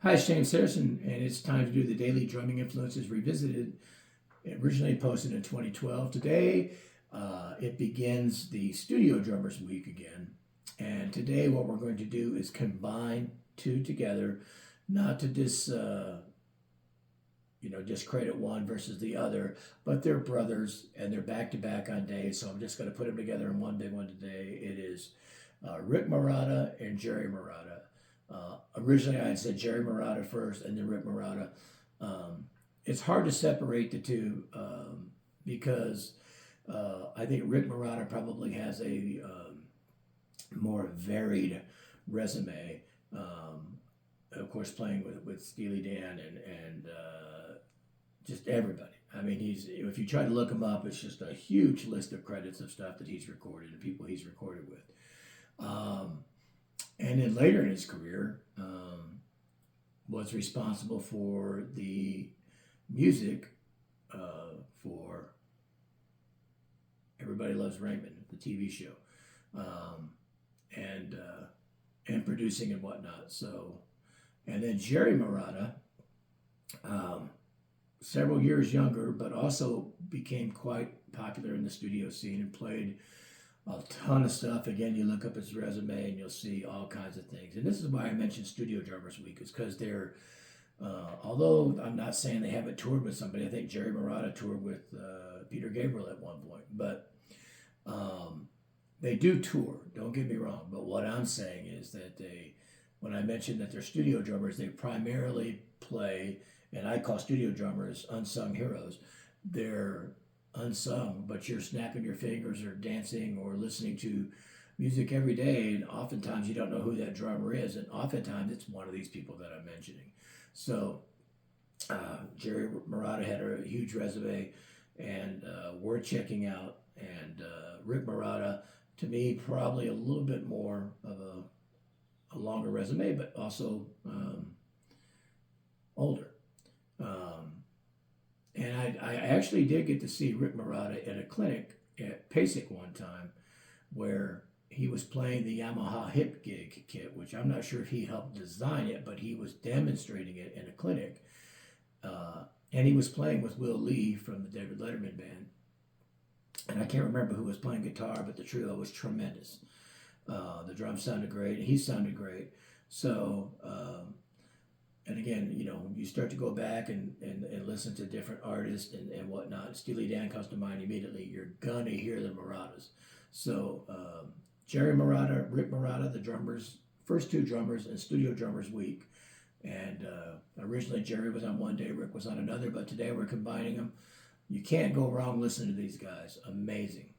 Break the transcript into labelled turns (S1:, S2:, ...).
S1: Hi, it's James Harrison, and it's time to do the Daily Drumming Influences Revisited. Originally posted in 2012. Today, it begins the Studio Drummers Week again. And today, what we're going to do is combine two together, not to discredit one versus the other, but they're brothers and they're back to back on days. So I'm just going to put them together in one big one today. It is Rick Moratta and Jerry Moratta. Originally, I had said Jerry Moratta first and then Rick Moratta. It's hard to separate the two because I think Rick Moratta probably has a more varied resume. Of course, playing with Steely Dan and just everybody. I mean, if you try to look him up, it's just a huge list of credits of stuff that he's recorded and people he's recorded with. And then later in his career, was responsible for the music for Everybody Loves Raymond, the TV show, and producing and whatnot. So, and then Jerry Moratta, several years younger, but also became quite popular in the studio scene and played a ton of stuff. Again, you look up his resume and you'll see all kinds of things. And this is why I mentioned Studio Drummers Week, is because they're, although I'm not saying they haven't toured with somebody, I think Jerry Moratta toured with Peter Gabriel at one point, but they do tour, don't get me wrong. But what I'm saying is that when I mentioned that they're studio drummers, they primarily play, and I call studio drummers unsung heroes. They're unsung, but you're snapping your fingers or dancing or listening to music every day, and oftentimes you don't know who that drummer is, and oftentimes it's one of these people that I'm mentioning. So Jerry Moratta had a huge resume and worth checking out, and Rick Moratta, to me, probably a little bit more of a longer resume, but also older. And I actually did get to see Rick Moratta at a clinic at PASIC one time where he was playing the Yamaha hip gig kit, which I'm not sure if he helped design it, but he was demonstrating it in a clinic. And he was playing with Will Lee from the David Letterman band. And I can't remember who was playing guitar, but the trio was tremendous. The drums sounded great. He sounded great. So, and again, you start to go back and listen to different artists and whatnot. Steely Dan comes to mind immediately. You're going to hear the Morattas. So Jerry Moratta, Rick Moratta, the drummers, first two drummers in Studio Drummers Week. And originally Jerry was on one day, Rick was on another, but today we're combining them. You can't go wrong listening to these guys. Amazing.